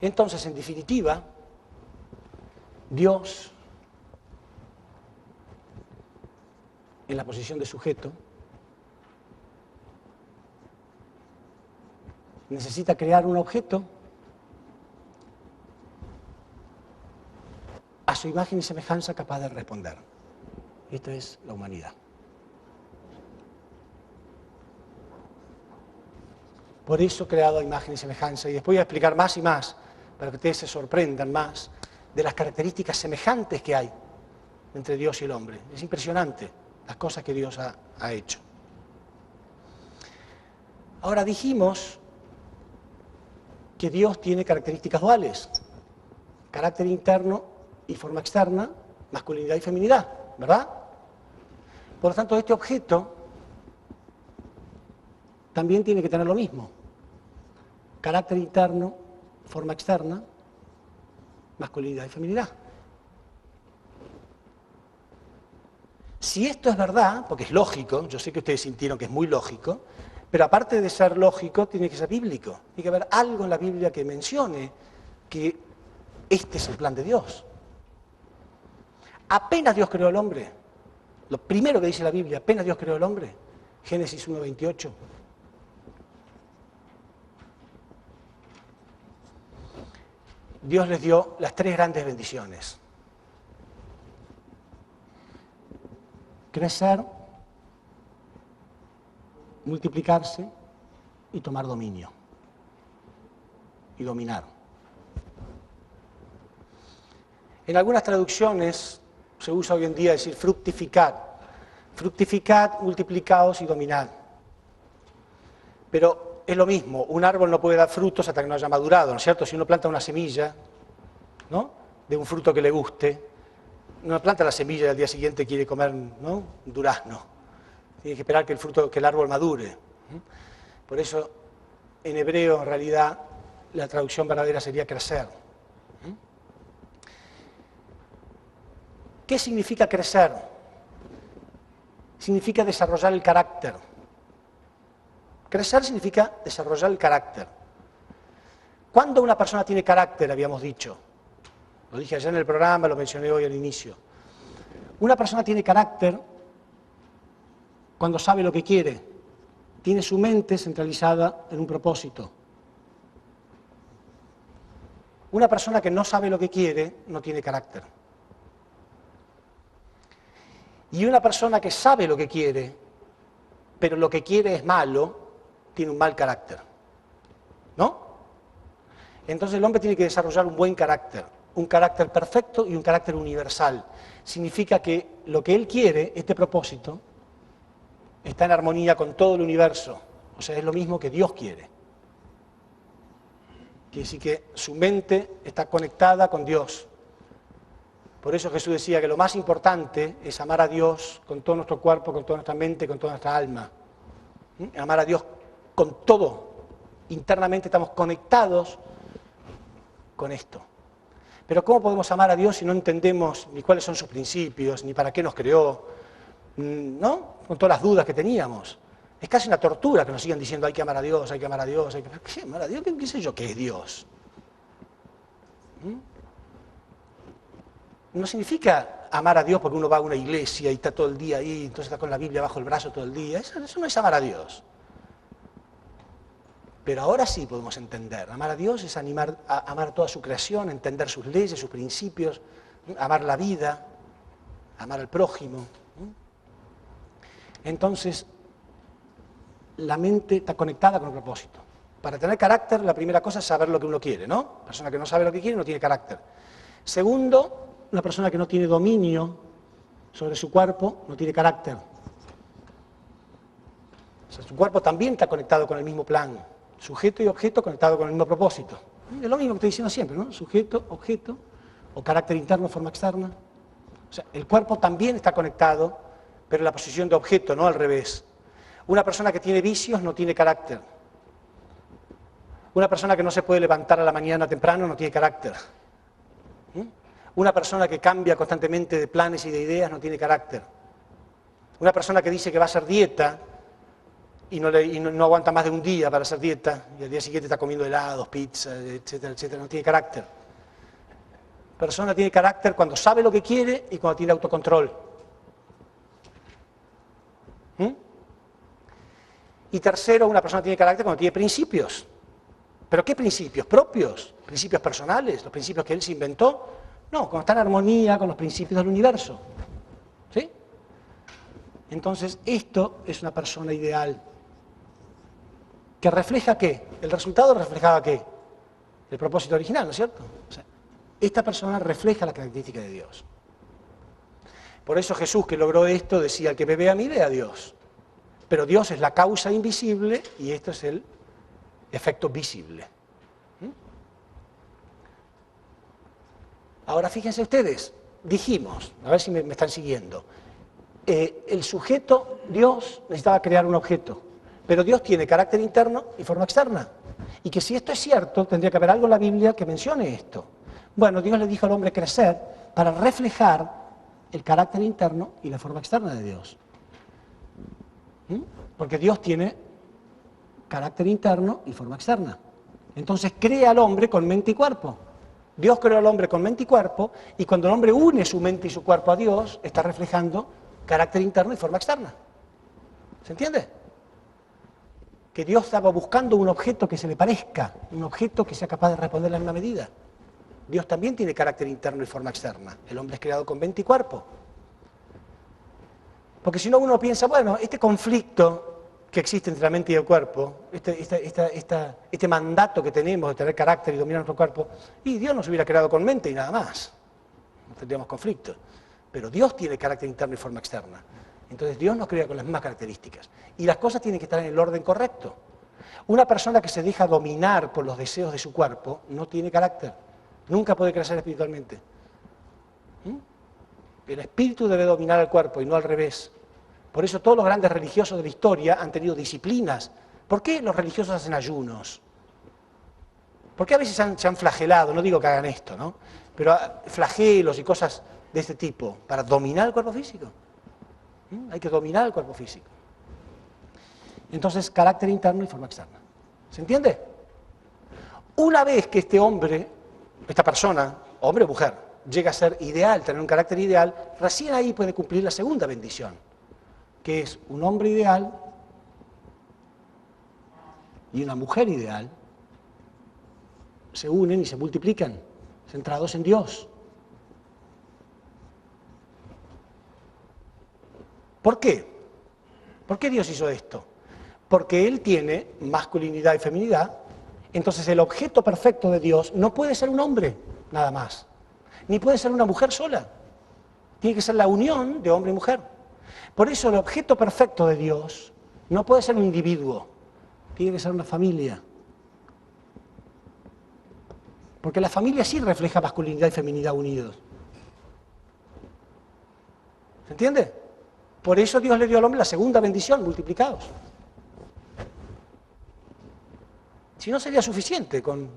Entonces, en definitiva, Dios, en la posición de sujeto, necesita crear un objeto a su imagen y semejanza capaz de responder. Esto es la humanidad. Por eso creado a imagen y semejanza. Y después voy a explicar más y más, para que ustedes se sorprendan más, de las características semejantes que hay entre Dios y el hombre. Es impresionante las cosas que Dios ha hecho. Ahora dijimos que Dios tiene características duales, carácter interno y forma externa, masculinidad y feminidad, ¿verdad? Por lo tanto, este objeto también tiene que tener lo mismo, carácter interno, forma externa, masculinidad y feminidad. Si esto es verdad, porque es lógico, yo sé que ustedes sintieron que es muy lógico, pero aparte de ser lógico, tiene que ser bíblico. Tiene que haber algo en la Biblia que mencione que este es el plan de Dios. Apenas Dios creó al hombre, lo primero que dice la Biblia, apenas Dios creó al hombre, Génesis 1:28. Dios les dio las tres grandes bendiciones. Crecer, multiplicarse y tomar dominio. Y dominar. En algunas traducciones se usa hoy en día decir fructificad. Fructificad, multiplicaos y dominad. Pero es lo mismo, un árbol no puede dar frutos hasta que no haya madurado, ¿no es cierto? Si uno planta una semilla, ¿no?, de un fruto que le guste, no planta la semilla y al día siguiente quiere comer, ¿no?, un durazno. Tiene que esperar que el árbol madure. Por eso, en hebreo, en realidad, la traducción verdadera sería crecer. ¿Qué significa crecer? Significa desarrollar el carácter. Crecer significa desarrollar el carácter. ¿Cuándo una persona tiene carácter, habíamos dicho? Lo dije ayer en el programa, lo mencioné hoy al inicio. Una persona tiene carácter cuando sabe lo que quiere, tiene su mente centralizada en un propósito. Una persona que no sabe lo que quiere no tiene carácter. Y una persona que sabe lo que quiere, pero lo que quiere es malo, tiene un mal carácter. ¿No? Entonces el hombre tiene que desarrollar un buen carácter, un carácter perfecto y un carácter universal. Significa que lo que él quiere, este propósito, está en armonía con todo el universo. O sea, es lo mismo que Dios quiere. Quiere decir que su mente está conectada con Dios. Por eso Jesús decía que lo más importante es amar a Dios con todo nuestro cuerpo, con toda nuestra mente, con toda nuestra alma. Amar a Dios con todo. Internamente estamos conectados con esto. Pero ¿cómo podemos amar a Dios si no entendemos ni cuáles son sus principios, ni para qué nos creó? ¿No? Con todas las dudas que teníamos. Es casi una tortura que nos sigan diciendo hay que amar a Dios, hay que amar a Dios. ¿Qué amar a Dios? ¿Qué sé yo qué es Dios? No significa amar a Dios porque uno va a una iglesia y está todo el día ahí, entonces está con la Biblia bajo el brazo todo el día. Eso no es amar a Dios. Pero ahora sí podemos entender. Amar a Dios es amar toda su creación, entender sus leyes, sus principios, amar la vida, amar al prójimo. Entonces, la mente está conectada con el propósito. Para tener carácter, la primera cosa es saber lo que uno quiere, ¿no? La persona que no sabe lo que quiere no tiene carácter. Segundo, una persona que no tiene dominio sobre su cuerpo no tiene carácter. O sea, su cuerpo también está conectado con el mismo plan. Sujeto y objeto conectado con el mismo propósito. Es lo mismo que estoy diciendo siempre, ¿no? Sujeto, objeto, o carácter interno, forma externa. O sea, el cuerpo también está conectado, pero en la posición de objeto, no al revés. Una persona que tiene vicios no tiene carácter. Una persona que no se puede levantar a la mañana temprano no tiene carácter. Una persona que cambia constantemente de planes y de ideas no tiene carácter. Una persona que dice que va a hacer dieta y no aguanta más de un día para hacer dieta, y al día siguiente está comiendo helados, pizza, etcétera, etcétera, no tiene carácter. Persona tiene carácter cuando sabe lo que quiere y cuando tiene autocontrol. Y tercero, una persona tiene carácter cuando tiene principios. ¿Pero qué principios? ¿Propios? ¿Principios personales? ¿Los principios que él se inventó? No, cuando está en armonía con los principios del universo. ¿Sí? Entonces, esto es una persona ideal. ¿Que refleja qué? El resultado reflejaba qué? El propósito original, ¿no es cierto? O sea, esta persona refleja la característica de Dios. Por eso Jesús, que logró esto, decía: el que me ve a mí, ve a Dios. Pero Dios es la causa invisible y esto es el efecto visible. Ahora fíjense ustedes, dijimos, a ver si me están siguiendo, el sujeto, Dios, necesitaba crear un objeto, pero Dios tiene carácter interno y forma externa. Y que si esto es cierto, tendría que haber algo en la Biblia que mencione esto. Bueno, Dios le dijo al hombre crecer para reflejar el carácter interno y la forma externa de Dios. Porque Dios tiene carácter interno y forma externa. Entonces crea al hombre con mente y cuerpo. Dios creó al hombre con mente y cuerpo, y cuando el hombre une su mente y su cuerpo a Dios, está reflejando carácter interno y forma externa. ¿Se entiende? Que Dios estaba buscando un objeto que se le parezca, un objeto que sea capaz de responder en una medida. Dios también tiene carácter interno y forma externa. El hombre es creado con mente y cuerpo. Porque si no uno piensa, bueno, este conflicto que existe entre la mente y el cuerpo, este mandato que tenemos de tener carácter y dominar nuestro cuerpo, y Dios nos hubiera creado con mente y nada más. No tendríamos conflicto. Pero Dios tiene carácter interno y forma externa. Entonces Dios nos crea con las mismas características. Y las cosas tienen que estar en el orden correcto. Una persona que se deja dominar por los deseos de su cuerpo no tiene carácter. Nunca puede crecer espiritualmente. El espíritu debe dominar al cuerpo y no al revés. Por eso todos los grandes religiosos de la historia han tenido disciplinas. ¿Por qué los religiosos hacen ayunos? ¿Por qué a veces se han flagelado? No digo que hagan esto, ¿no? Pero flagelos y cosas de este tipo para dominar el cuerpo físico. Hay que dominar el cuerpo físico. Entonces, carácter interno y forma externa. ¿Se entiende? Una vez que este hombre, esta persona, hombre o mujer, llega a ser ideal, tener un carácter ideal, recién ahí puede cumplir la segunda bendición, que es un hombre ideal y una mujer ideal se unen y se multiplican, centrados en Dios. ¿Por qué? ¿Por qué Dios hizo esto? Porque Él tiene masculinidad y feminidad, entonces el objeto perfecto de Dios no puede ser un hombre, nada más, ni puede ser una mujer sola. Tiene que ser la unión de hombre y mujer. Por eso el objeto perfecto de Dios no puede ser un individuo, tiene que ser una familia. Porque la familia sí refleja masculinidad y feminidad unidos. ¿Se entiende? Por eso Dios le dio al hombre la segunda bendición, multiplicados. Si no sería suficiente con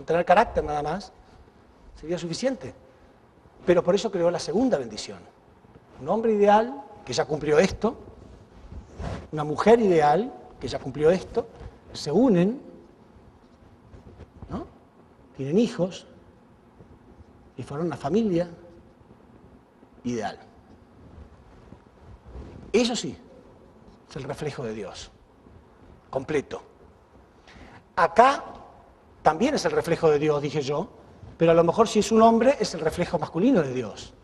tener carácter nada más, sería suficiente. Pero por eso creó la segunda bendición. Un hombre ideal, que ya cumplió esto, una mujer ideal, que ya cumplió esto, se unen, ¿no? Tienen hijos y forman una familia ideal. Eso sí, es el reflejo de Dios, completo. Acá también es el reflejo de Dios, dije yo, pero a lo mejor si es un hombre es el reflejo masculino de Dios.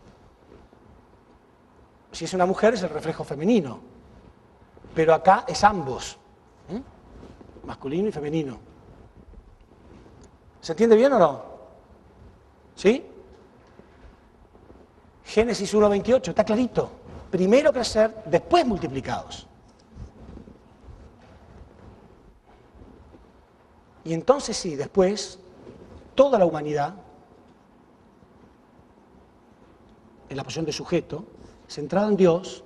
Si es una mujer es el reflejo femenino. Pero acá es ambos, masculino y femenino. ¿Se entiende bien o no? ¿Sí? Génesis 1:28, está clarito. Primero crecer, después multiplicados. Y entonces sí, después, toda la humanidad, en la posición de sujeto, centrada en Dios,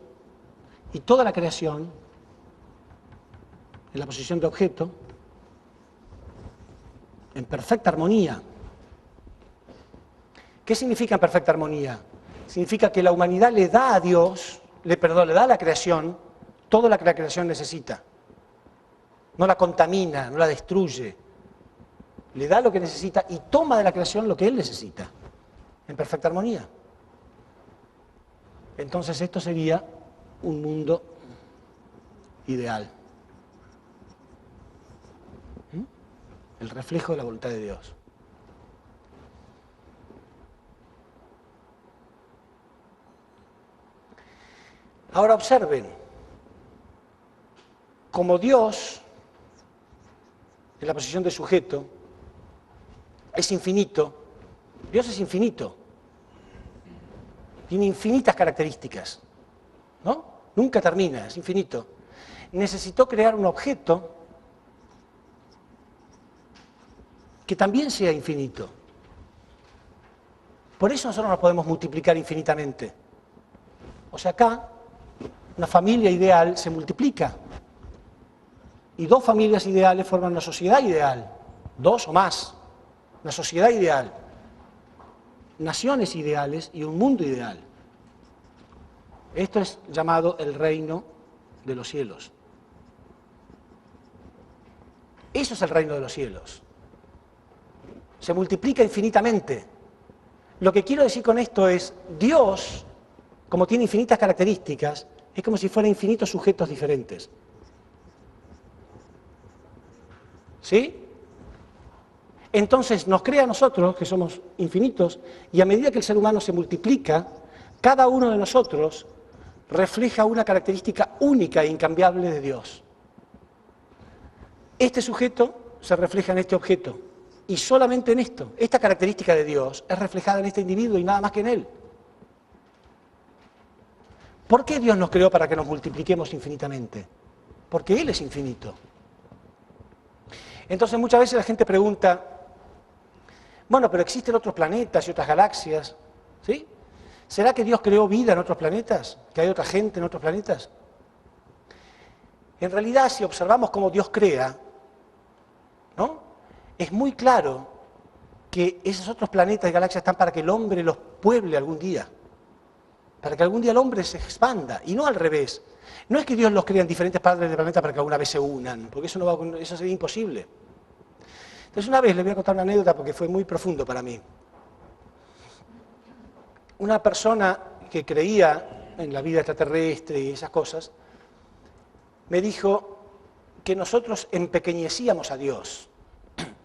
y toda la creación, en la posición de objeto, en perfecta armonía. ¿Qué significa en perfecta armonía? Significa que la humanidad le da a Dios, le da a la creación todo lo que la creación necesita. no la contamina, no la destruye. Le da lo que necesita y toma de la creación lo que Él necesita, en perfecta armonía. Entonces esto sería un mundo ideal. El reflejo de la voluntad de Dios. Ahora observen, como Dios, en la posición de sujeto, es infinito, Dios es infinito, tiene infinitas características, ¿no? Nunca termina, es infinito. Necesitó crear un objeto que también sea infinito. Por eso nosotros nos podemos multiplicar infinitamente. O sea, acá, una familia ideal se multiplica. Y dos familias ideales forman una sociedad ideal. Dos o más. Una sociedad ideal. Naciones ideales y un mundo ideal. Esto es llamado el reino de los cielos. Eso es el reino de los cielos. Se multiplica infinitamente. Lo que quiero decir con esto es, Dios, como tiene infinitas características, es como si fueran infinitos sujetos diferentes. ¿Sí? Entonces nos crea a nosotros, que somos infinitos, y a medida que el ser humano se multiplica, cada uno de nosotros refleja una característica única e incambiable de Dios. Este sujeto se refleja en este objeto, y solamente en esto. Esta característica de Dios es reflejada en este individuo y nada más que en él. ¿Por qué Dios nos creó para que nos multipliquemos infinitamente? Porque Él es infinito. Entonces muchas veces la gente pregunta, bueno, pero existen otros planetas y otras galaxias, ¿sí? ¿Será que Dios creó vida en otros planetas? ¿Que hay otra gente en otros planetas? En realidad, si observamos cómo Dios crea, ¿no? Es muy claro que esos otros planetas y galaxias están para que el hombre los pueble algún día. Para que algún día el hombre se expanda, y no al revés. No es que Dios los crea en diferentes partes del planeta para que alguna vez se unan, porque eso sería imposible. Entonces una vez les voy a contar una anécdota porque fue muy profundo para mí. Una persona que creía en la vida extraterrestre y esas cosas, me dijo que nosotros empequeñecíamos a Dios.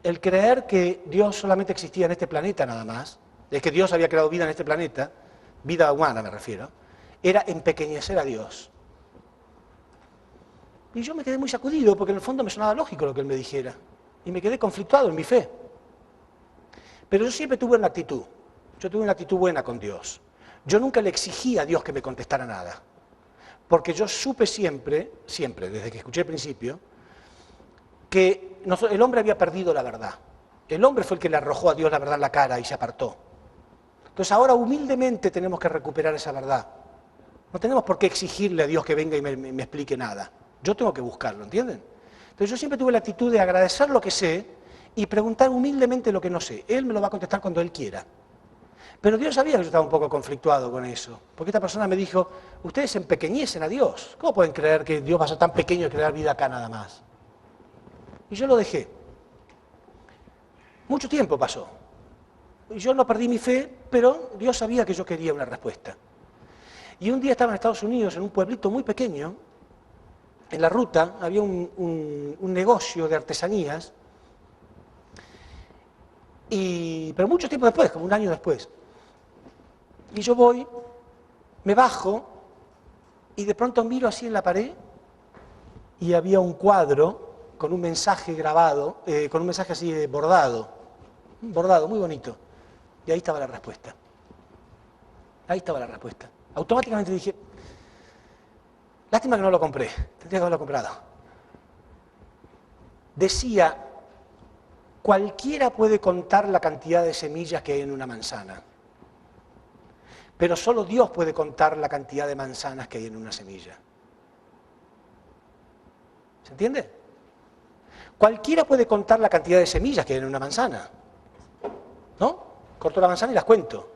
El creer que Dios solamente existía en este planeta nada más, es que Dios había creado vida en este planeta, vida humana me refiero, era empequeñecer a Dios. Y yo me quedé muy sacudido porque en el fondo me sonaba lógico lo que él me dijera. Y me quedé conflictuado en mi fe. Pero yo siempre tuve una actitud. Yo tuve una actitud buena con Dios. Yo nunca le exigí a Dios que me contestara nada. Porque yo supe siempre, desde que escuché al principio, que el hombre había perdido la verdad. El hombre fue el que le arrojó a Dios la verdad en la cara y se apartó. Entonces ahora humildemente tenemos que recuperar esa verdad. No tenemos por qué exigirle a Dios que venga y me explique nada. Yo tengo que buscarlo, ¿entienden? Entonces yo siempre tuve la actitud de agradecer lo que sé y preguntar humildemente lo que no sé. Él me lo va a contestar cuando Él quiera. Pero Dios sabía que yo estaba un poco conflictuado con eso. Porque esta persona me dijo, ustedes empequeñecen a Dios. ¿Cómo pueden creer que Dios va a ser tan pequeño y crear vida acá nada más? Y yo lo dejé. Mucho tiempo pasó. Y yo no perdí mi fe, pero Dios sabía que yo quería una respuesta. Y un día estaba en Estados Unidos, en un pueblito muy pequeño. En la ruta había un negocio de artesanías, pero mucho tiempo después, como un año después. Y yo voy, me bajo, y de pronto miro así en la pared, y había un cuadro con un mensaje grabado, con un mensaje así bordado, muy bonito. Y ahí estaba la respuesta. Ahí estaba la respuesta. Automáticamente dije, lástima que no lo compré, tendría que haberlo comprado. Decía, cualquiera puede contar la cantidad de semillas que hay en una manzana, pero solo Dios puede contar la cantidad de manzanas que hay en una semilla. ¿Se entiende? Cualquiera puede contar la cantidad de semillas que hay en una manzana, ¿no? Corto la manzana y las cuento.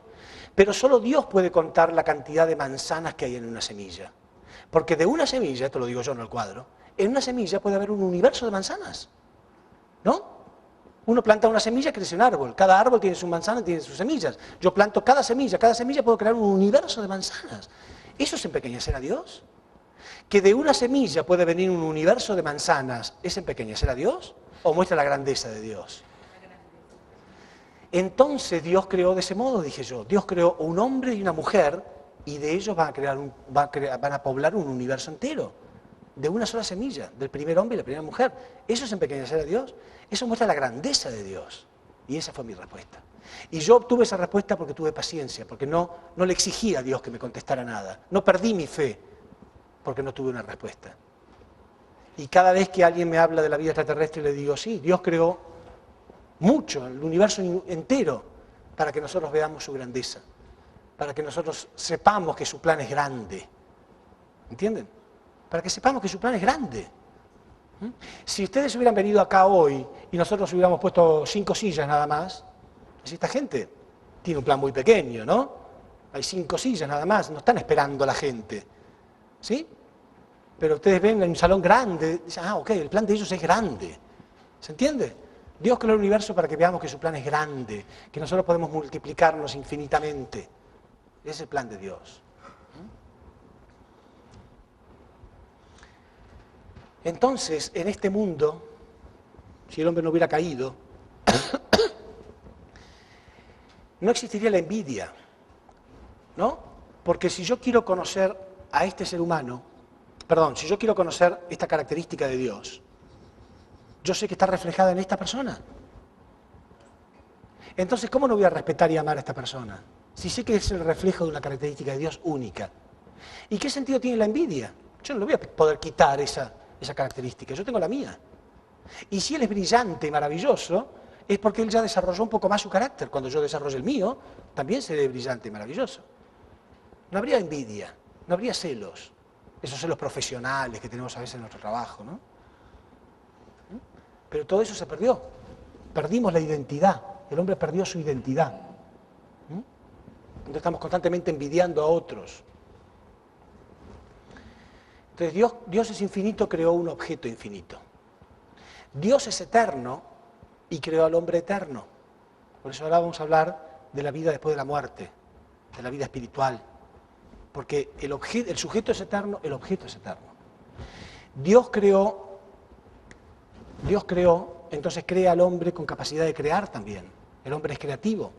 Pero solo Dios puede contar la cantidad de manzanas que hay en una semilla. Porque de una semilla, esto lo digo yo, no el cuadro, En una semilla puede haber un universo de manzanas, ¿no? Uno planta una semilla, crece un árbol. Cada árbol tiene su manzana, tiene sus semillas. Yo planto cada semilla puedo crear un universo de manzanas. ¿Eso es empequeñecer a Dios? ¿Que de una semilla puede venir un universo de manzanas, es empequeñecer a Dios? ¿O muestra la grandeza de Dios? Entonces Dios creó de ese modo, dije yo. Dios creó un hombre y una mujer y de ellos van a poblar un universo entero. De una sola semilla, del primer hombre y la primera mujer. ¿Eso es empequeñecer a Dios? Eso muestra la grandeza de Dios. Y esa fue mi respuesta. Y yo obtuve esa respuesta porque tuve paciencia, porque no le exigí a Dios que me contestara nada. No perdí mi fe porque no tuve una respuesta. Y cada vez que alguien me habla de la vida extraterrestre le digo, sí, Dios creó mucho, el universo entero, para que nosotros veamos su grandeza, para que nosotros sepamos que su plan es grande. ¿Entienden? Para que sepamos que su plan es grande. Si ustedes hubieran venido acá hoy y nosotros hubiéramos puesto 5 sillas nada más, pues esta gente tiene un plan muy pequeño, ¿no? Hay 5 sillas nada más, no están esperando a la gente, ¿sí? Pero ustedes ven en un salón grande, dicen, ok, el plan de ellos es grande, ¿se entiende? Dios creó el universo para que veamos que su plan es grande, que nosotros podemos multiplicarnos infinitamente. Ese es el plan de Dios. Entonces, en este mundo, si el hombre no hubiera caído, no existiría la envidia, ¿no? Porque si yo quiero conocer a este ser humano, si yo quiero conocer esta característica de Dios, yo sé que está reflejada en esta persona. Entonces, ¿cómo no voy a respetar y amar a esta persona? Si sé que es el reflejo de una característica de Dios única. ¿Y qué sentido tiene la envidia? Yo no le voy a poder quitar esa característica, yo tengo la mía. Y si él es brillante y maravilloso, es porque él ya desarrolló un poco más su carácter. Cuando yo desarrolle el mío, también seré brillante y maravilloso. No habría envidia, no habría celos, esos celos profesionales que tenemos a veces en nuestro trabajo, ¿no? Pero todo eso se perdió. Perdimos la identidad, el hombre perdió su identidad. Entonces estamos constantemente envidiando a otros. Entonces Dios es infinito, creó un objeto infinito. Dios es eterno y creó al hombre eterno. Por eso ahora vamos a hablar de la vida después de la muerte, de la vida espiritual. Porque el sujeto es eterno, el objeto es eterno. Dios creó, entonces crea al hombre con capacidad de crear también. El hombre es creativo.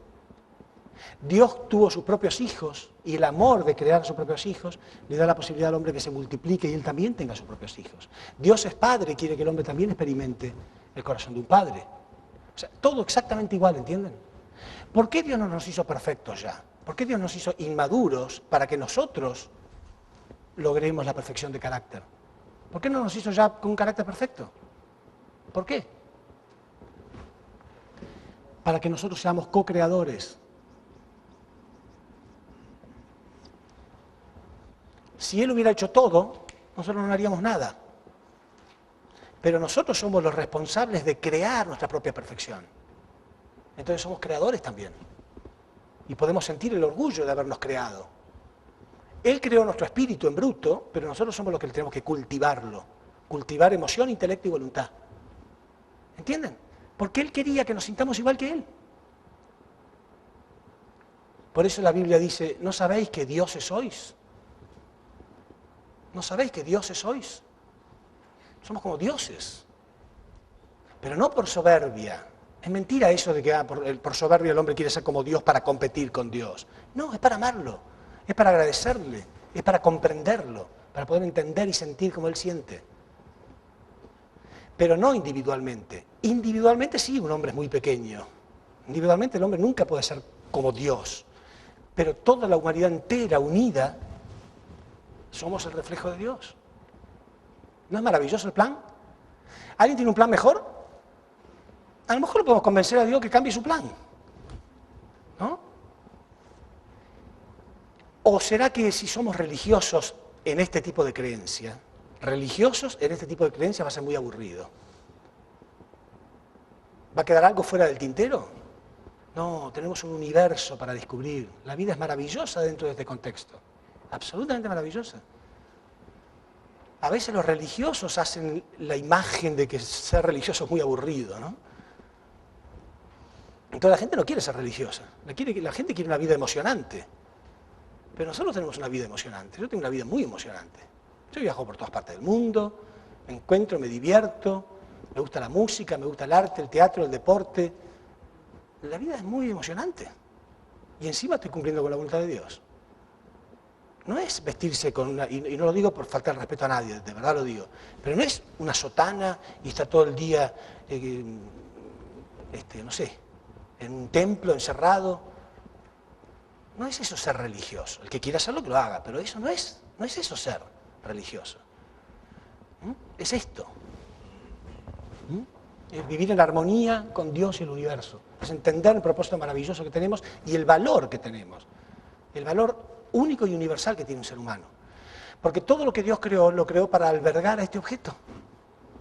Dios tuvo sus propios hijos y el amor de crear a sus propios hijos le da la posibilidad al hombre que se multiplique y él también tenga sus propios hijos. Dios es padre y quiere que el hombre también experimente el corazón de un padre. O sea, todo exactamente igual, ¿entienden? ¿Por qué Dios no nos hizo perfectos ya? ¿Por qué Dios nos hizo inmaduros para que nosotros logremos la perfección de carácter? ¿Por qué no nos hizo ya con un carácter perfecto? ¿Por qué? Para que nosotros seamos co-creadores. Si Él hubiera hecho todo, nosotros no haríamos nada. Pero nosotros somos los responsables de crear nuestra propia perfección. Entonces somos creadores también. Y podemos sentir el orgullo de habernos creado. Él creó nuestro espíritu en bruto, pero nosotros somos los que tenemos que cultivarlo. Cultivar emoción, intelecto y voluntad. ¿Entienden? Porque Él quería que nos sintamos igual que Él. Por eso la Biblia dice, ¿no sabéis que dioses sois? ¿No sabéis que dioses sois? Somos como dioses. Pero no por soberbia. Es mentira eso de que por soberbia el hombre quiere ser como Dios para competir con Dios. No, es para amarlo, es para agradecerle, es para comprenderlo, para poder entender y sentir como Él siente. Pero no individualmente. Individualmente sí, un hombre es muy pequeño. Individualmente el hombre nunca puede ser como Dios. Pero toda la humanidad entera, unida, somos el reflejo de Dios. ¿No es maravilloso el plan? ¿Alguien tiene un plan mejor? A lo mejor le podemos convencer a Dios que cambie su plan, ¿no? ¿O será que si somos religiosos en este tipo de creencia, va a ser muy aburrido? ¿Va a quedar algo fuera del tintero? No, tenemos un universo para descubrir. La vida es maravillosa dentro de este contexto. Absolutamente maravillosa. A veces los religiosos hacen la imagen de que ser religioso es muy aburrido, ¿no? Entonces la gente no quiere ser religiosa, la gente quiere una vida emocionante. Pero nosotros tenemos una vida emocionante, yo tengo una vida muy emocionante. Yo viajo por todas partes del mundo, me encuentro, me divierto, me gusta la música, me gusta el arte, el teatro, el deporte. La vida es muy emocionante. Y encima estoy cumpliendo con la voluntad de Dios. No es vestirse con una, y no lo digo por faltar respeto a nadie, de verdad lo digo, pero no es una sotana y estar todo el día, no sé, en un templo encerrado. No es eso ser religioso. El que quiera hacerlo que lo haga, pero eso no es eso ser religioso. Es esto. Es vivir en armonía con Dios y el universo. Es entender el propósito maravilloso que tenemos y el valor que tenemos. El valor único y universal que tiene un ser humano. Porque todo lo que Dios creó, lo creó para albergar a este objeto.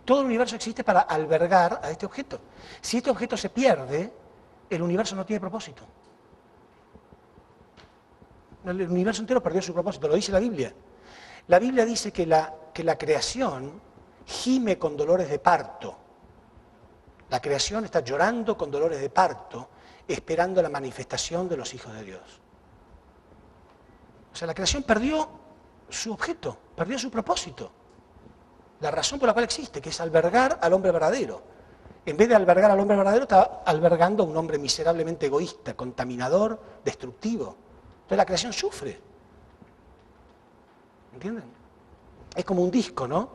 Todo el universo existe para albergar a este objeto. Si este objeto se pierde, el universo no tiene propósito. El universo entero perdió su propósito, lo dice la Biblia. La Biblia dice que la creación gime con dolores de parto. La creación está llorando con dolores de parto, esperando la manifestación de los hijos de Dios. O sea, la creación perdió su objeto, perdió su propósito. La razón por la cual existe, que es albergar al hombre verdadero. En vez de albergar al hombre verdadero, está albergando a un hombre miserablemente egoísta, contaminador, destructivo. Entonces la creación sufre. ¿Entienden? Es como un disco, ¿no?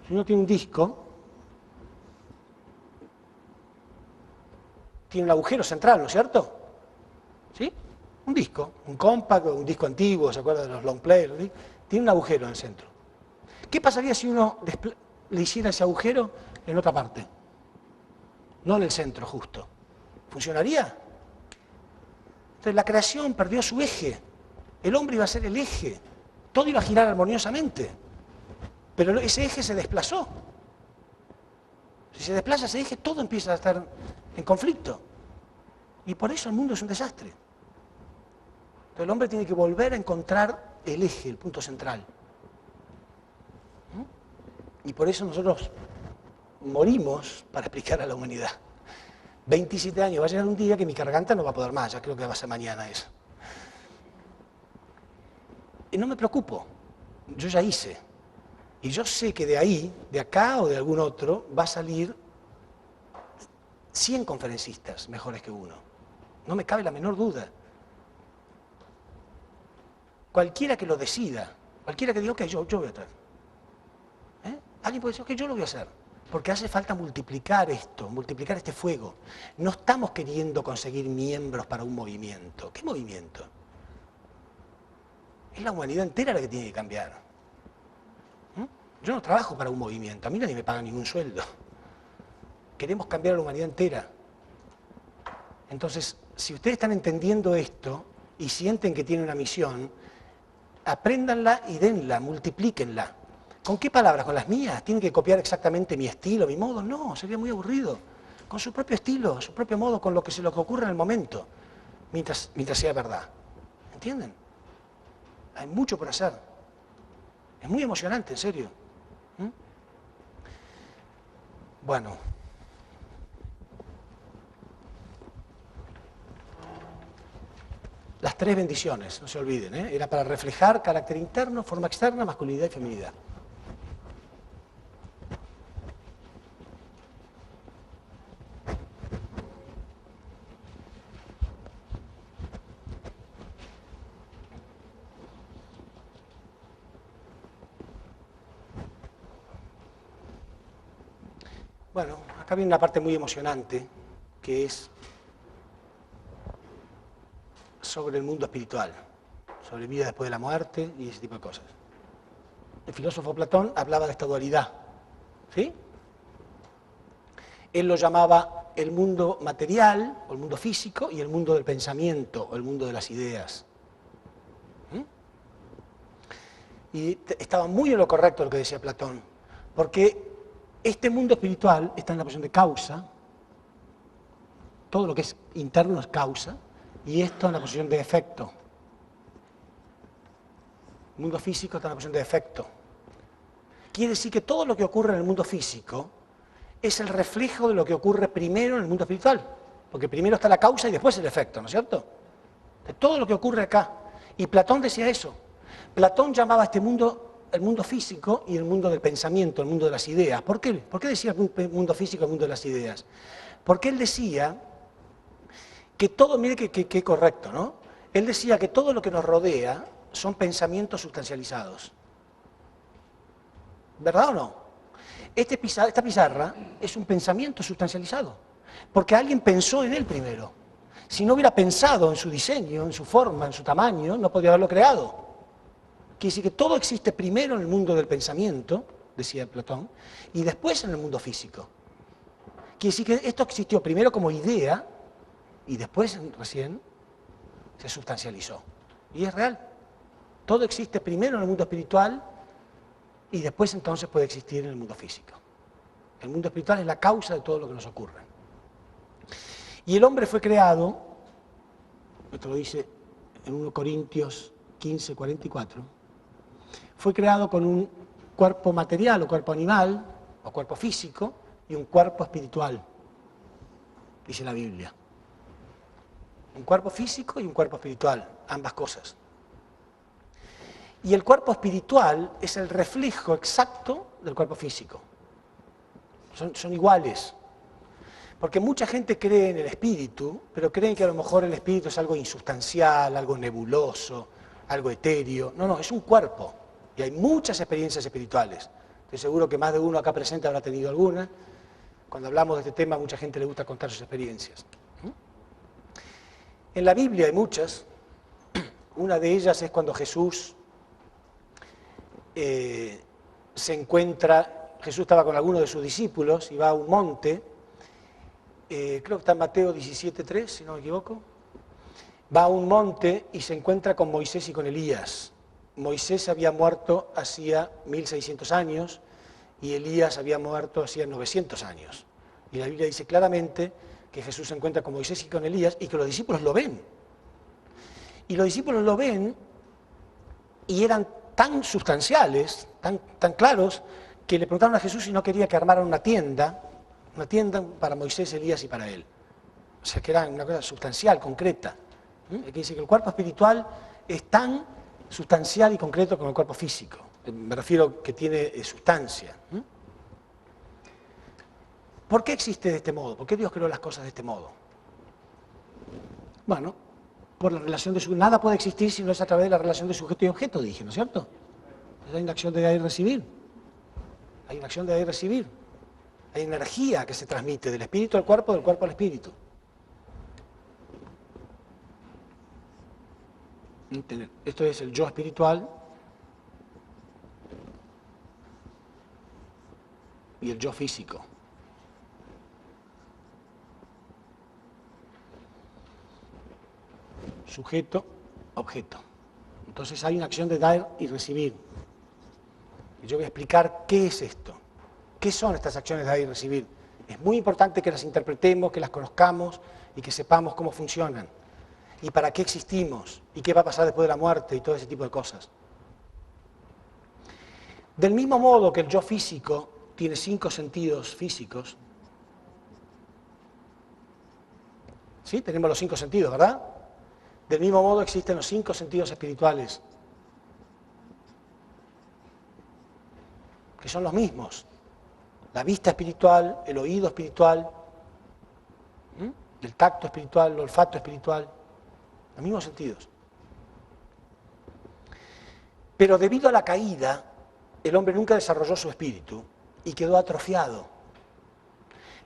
Si uno tiene un disco, tiene un agujero central, ¿no es cierto? ¿Sí? Un disco, un compact, un disco antiguo, ¿se acuerdan de los long players? ¿Sí? Tiene un agujero en el centro. ¿Qué pasaría si uno le hiciera ese agujero en otra parte? No en el centro justo. ¿Funcionaría? Entonces la creación perdió su eje. El hombre iba a ser el eje. Todo iba a girar armoniosamente. Pero ese eje se desplazó. Si se desplaza ese eje, todo empieza a estar en conflicto. Y por eso el mundo es un desastre. Entonces el hombre tiene que volver a encontrar el eje, el punto central. Y por eso nosotros morimos para explicar a la humanidad. 27 años, va a llegar un día que mi garganta no va a poder más, ya creo que va a ser mañana eso. Y no me preocupo, yo ya hice. Y yo sé que de ahí, de acá o de algún otro, va a salir 100 conferencistas mejores que uno. No me cabe la menor duda. Cualquiera que lo decida, cualquiera que diga, ok, yo voy a traer. Alguien puede decir, ok, yo lo voy a hacer. Porque hace falta multiplicar esto, multiplicar este fuego. No estamos queriendo conseguir miembros para un movimiento. ¿Qué movimiento? Es la humanidad entera la que tiene que cambiar. Yo no trabajo para un movimiento, a mí nadie me paga ningún sueldo. Queremos cambiar a la humanidad entera. Entonces, si ustedes están entendiendo esto y sienten que tienen una misión, apréndanla y denla, multiplíquenla. ¿Con qué palabras? ¿Con las mías? ¿Tienen que copiar exactamente mi estilo, mi modo? No, sería muy aburrido. Con su propio estilo, su propio modo, con lo que se les ocurre en el momento, mientras sea verdad. ¿Entienden? Hay mucho por hacer. Es muy emocionante, en serio. Bueno. Las 3 bendiciones, no se olviden, ¿eh? Era para reflejar carácter interno, forma externa, masculinidad y feminidad. Bueno, acá viene una parte muy emocionante, que es sobre el mundo espiritual, sobre vida después de la muerte y ese tipo de cosas. El filósofo Platón hablaba de esta dualidad, ¿sí? Él lo llamaba el mundo material, o el mundo físico, y el mundo del pensamiento, o el mundo de las ideas. Y estaba muy en lo correcto lo que decía Platón, porque este mundo espiritual está en la posición de causa, todo lo que es interno es causa, y esto en la posición de efecto. El mundo físico está en la posición de efecto. quiere decir que todo lo que ocurre en el mundo físico es el reflejo de lo que ocurre primero en el mundo espiritual. Porque primero está la causa y después el efecto, ¿no es cierto? De todo lo que ocurre acá. Y Platón decía eso. Platón llamaba a este mundo el mundo físico y el mundo del pensamiento, el mundo de las ideas. ¿Por qué? ¿Por qué decía el mundo físico y el mundo de las ideas? Porque él decía que todo, mire que correcto, ¿no? Él decía que todo lo que nos rodea son pensamientos sustancializados. ¿Verdad o no? Esta pizarra es un pensamiento sustancializado, porque alguien pensó en él primero. Si no hubiera pensado en su diseño, en su forma, en su tamaño, no podría haberlo creado. Quiere decir que todo existe primero en el mundo del pensamiento, decía Platón, y después en el mundo físico. Quiere decir que esto existió primero como idea y después recién se sustancializó. Y es real. Todo existe primero en el mundo espiritual y después entonces puede existir en el mundo físico. El mundo espiritual es la causa de todo lo que nos ocurre. Y el hombre fue creado, esto lo dice en 1 Corintios 15, 44, fue creado con un cuerpo material o cuerpo animal o cuerpo físico y un cuerpo espiritual, dice la Biblia. Un cuerpo físico y un cuerpo espiritual, ambas cosas. Y el cuerpo espiritual es el reflejo exacto del cuerpo físico. Son iguales. Porque mucha gente cree en el espíritu, pero creen que a lo mejor el espíritu es algo insustancial, algo nebuloso, algo etéreo. No, es un cuerpo. Y hay muchas experiencias espirituales. Estoy seguro que más de uno acá presente habrá tenido alguna. Cuando hablamos de este tema, a mucha gente le gusta contar sus experiencias. En la Biblia hay muchas. Una de ellas es cuando Jesús Jesús estaba con algunos de sus discípulos y va a un monte, creo que está en Mateo 17:3, si no me equivoco, va a un monte y se encuentra con Moisés y con Elías. Moisés había muerto hacía 1600 años y Elías había muerto hacía 900 años. Y la Biblia dice claramente que Jesús se encuentra con Moisés y con Elías y que los discípulos lo ven. Y los discípulos lo ven y eran tan sustanciales, tan claros, que le preguntaron a Jesús si no quería que armaran una tienda para Moisés, Elías y para él. O sea, que era una cosa sustancial, concreta. Quiere decir que el cuerpo espiritual es tan sustancial y concreto como el cuerpo físico. Me refiero que tiene sustancia. ¿Por qué existe de este modo? ¿Por qué Dios creó las cosas de este modo? Bueno, por la relación de sujeto. Nada puede existir si no es a través de la relación de sujeto y objeto, dije, ¿no es cierto? Hay una acción de dar y recibir. Hay una acción de dar y recibir. Hay energía que se transmite del espíritu al cuerpo, del cuerpo al espíritu. Esto es el yo espiritual y el yo físico. Sujeto, objeto. Entonces hay una acción de dar y recibir. Y yo voy a explicar qué es esto. ¿Qué son estas acciones de dar y recibir? Es muy importante que las interpretemos, que las conozcamos y que sepamos cómo funcionan. Y para qué existimos, y qué va a pasar después de la muerte y todo ese tipo de cosas. Del mismo modo que el yo físico tiene 5 sentidos físicos, ¿sí? Tenemos los 5 sentidos, ¿verdad? Del mismo modo existen los 5 sentidos espirituales, que son los mismos. La vista espiritual, el oído espiritual, el tacto espiritual, el olfato espiritual, los mismos sentidos. Pero debido a la caída, el hombre nunca desarrolló su espíritu y quedó atrofiado.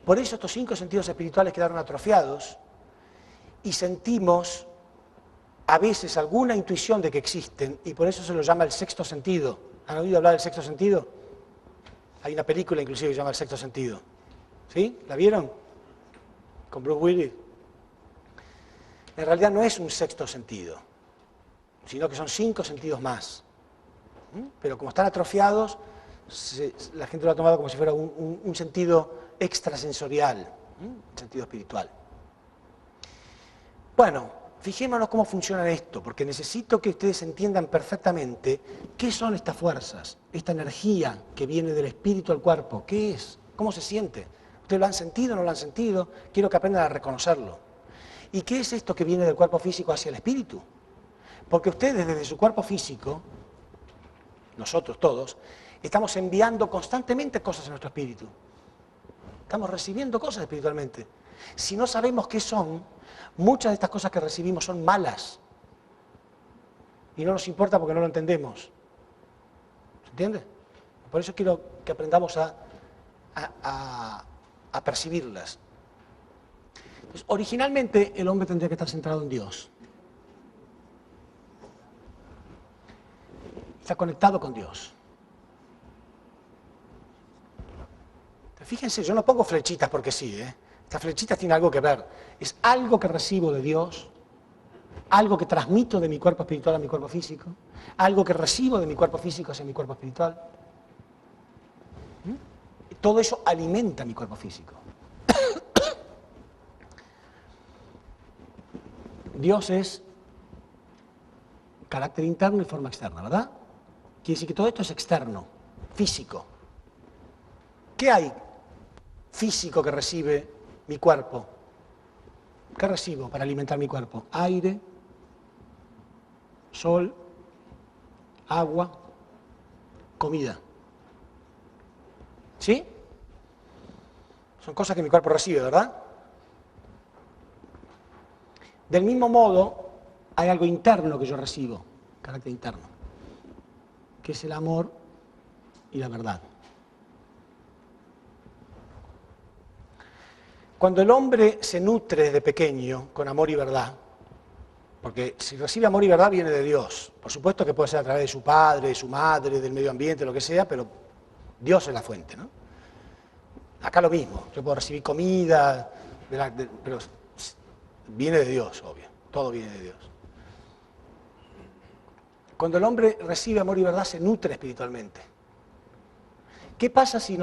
Por eso estos 5 sentidos espirituales quedaron atrofiados y sentimos a veces alguna intuición de que existen y por eso se lo llama el sexto sentido. ¿Han oído hablar del sexto sentido? Hay una película inclusive que se llama El sexto sentido. ¿Sí? ¿La vieron? Con Bruce Willis. En realidad no es un sexto sentido, sino que son 5 sentidos más. Pero como están atrofiados, la gente lo ha tomado como si fuera un sentido extrasensorial, un sentido espiritual. Bueno, fijémonos cómo funciona esto, porque necesito que ustedes entiendan perfectamente qué son estas fuerzas, esta energía que viene del espíritu al cuerpo, qué es, cómo se siente. ¿Ustedes lo han sentido o no lo han sentido? Quiero que aprendan a reconocerlo. ¿Y qué es esto que viene del cuerpo físico hacia el espíritu? Porque ustedes desde su cuerpo físico, nosotros todos, estamos enviando constantemente cosas a nuestro espíritu. Estamos recibiendo cosas espiritualmente. Si no sabemos qué son, muchas de estas cosas que recibimos son malas. Y no nos importa porque no lo entendemos. ¿Se entiende? Por eso quiero que aprendamos a percibirlas. Entonces, originalmente el hombre tendría que estar centrado en Dios. Está conectado con Dios. Fíjense, yo no pongo flechitas porque sí, ¿eh? Estas flechitas tienen algo que ver. Es algo que recibo de Dios, algo que transmito de mi cuerpo espiritual a mi cuerpo físico, algo que recibo de mi cuerpo físico hacia mi cuerpo espiritual. Todo eso alimenta mi cuerpo físico. Dios es carácter interno y forma externa, ¿verdad? Quiere decir que todo esto es externo, físico. ¿Qué hay físico que recibe mi cuerpo? ¿Qué recibo para alimentar mi cuerpo? Aire, sol, agua, comida. ¿Sí? Son cosas que mi cuerpo recibe, ¿verdad? Del mismo modo, hay algo interno que yo recibo, carácter interno, que es el amor y la verdad. Cuando el hombre se nutre desde pequeño con amor y verdad, porque si recibe amor y verdad viene de Dios, por supuesto que puede ser a través de su padre, de su madre, del medio ambiente, lo que sea, pero Dios es la fuente, ¿no? Acá lo mismo, yo puedo recibir comida, pero viene de Dios, obvio, todo viene de Dios. Cuando el hombre recibe amor y verdad se nutre espiritualmente. ¿Qué pasa si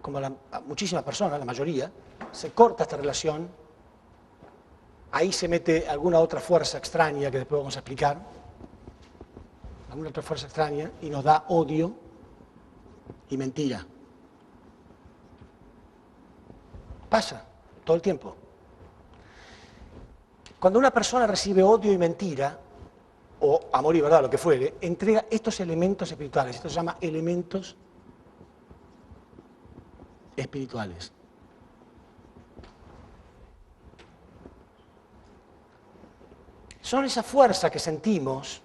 como muchísimas personas, la mayoría, se corta esta relación? Ahí se mete alguna otra fuerza extraña que después vamos a explicar, alguna otra fuerza extraña, y nos da odio y mentira. Pasa todo el tiempo. Cuando una persona recibe odio y mentira, o amor y verdad, lo que fuere, entrega estos elementos espirituales. Esto se llama elementos espirituales. Son esa fuerza que sentimos,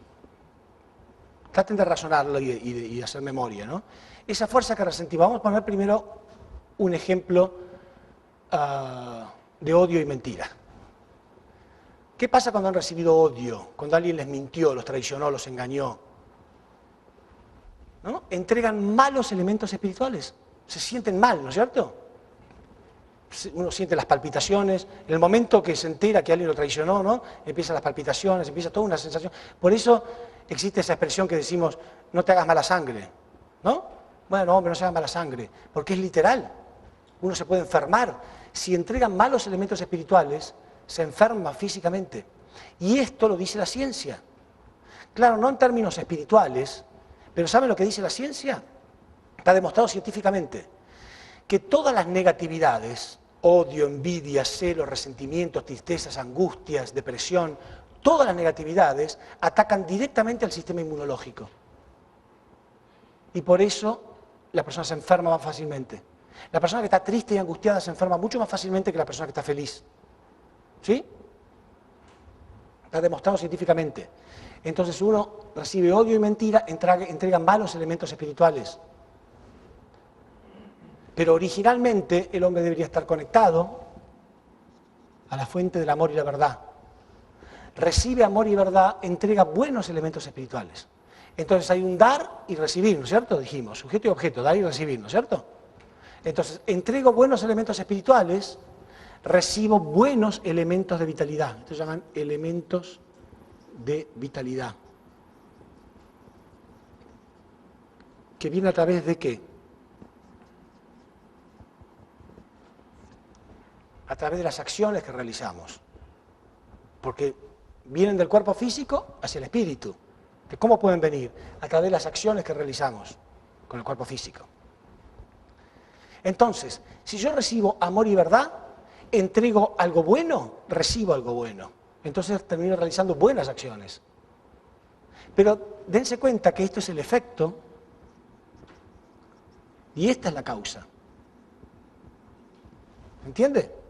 traten de razonarlo y de hacer memoria, ¿no? Esa fuerza que resentimos. Vamos a poner primero un ejemplo de odio y mentira. ¿Qué pasa cuando han recibido odio? Cuando alguien les mintió, los traicionó, los engañó. ¿No? Entregan malos elementos espirituales. Se sienten mal, ¿no es cierto? Uno siente las palpitaciones. En el momento que se entera que alguien lo traicionó, ¿no? Empiezan las palpitaciones, empieza toda una sensación. Por eso existe esa expresión que decimos, no te hagas mala sangre, ¿no? Bueno, hombre, no se haga mala sangre, porque es literal. Uno se puede enfermar. Si entregan malos elementos espirituales, se enferma físicamente. Y esto lo dice la ciencia. Claro, no en términos espirituales, pero ¿saben lo que dice la ciencia? Está demostrado científicamente que todas las negatividades, odio, envidia, celos, resentimientos, tristezas, angustias, depresión, todas las negatividades atacan directamente al sistema inmunológico. Y por eso la persona se enferma más fácilmente. La persona que está triste y angustiada se enferma mucho más fácilmente que la persona que está feliz. ¿Sí? Está demostrado científicamente. Entonces uno recibe odio y mentira, entrega malos elementos espirituales. Pero originalmente el hombre debería estar conectado a la fuente del amor y la verdad. Recibe amor y verdad, entrega buenos elementos espirituales. Entonces hay un dar y recibir, ¿no es cierto? Dijimos, sujeto y objeto, dar y recibir, ¿no es cierto? Entonces, entrego buenos elementos espirituales, recibo buenos elementos de vitalidad. Estos se llaman elementos de vitalidad. ¿Que viene a través de qué? A través de las acciones que realizamos. porque vienen del cuerpo físico hacia el espíritu. ¿Cómo pueden venir? A través de las acciones que realizamos con el cuerpo físico. Entonces, si yo recibo amor y verdad, entrego algo bueno, recibo algo bueno. Entonces termino realizando buenas acciones. Pero dense cuenta que esto es el efecto y esta es la causa. ¿Entiende?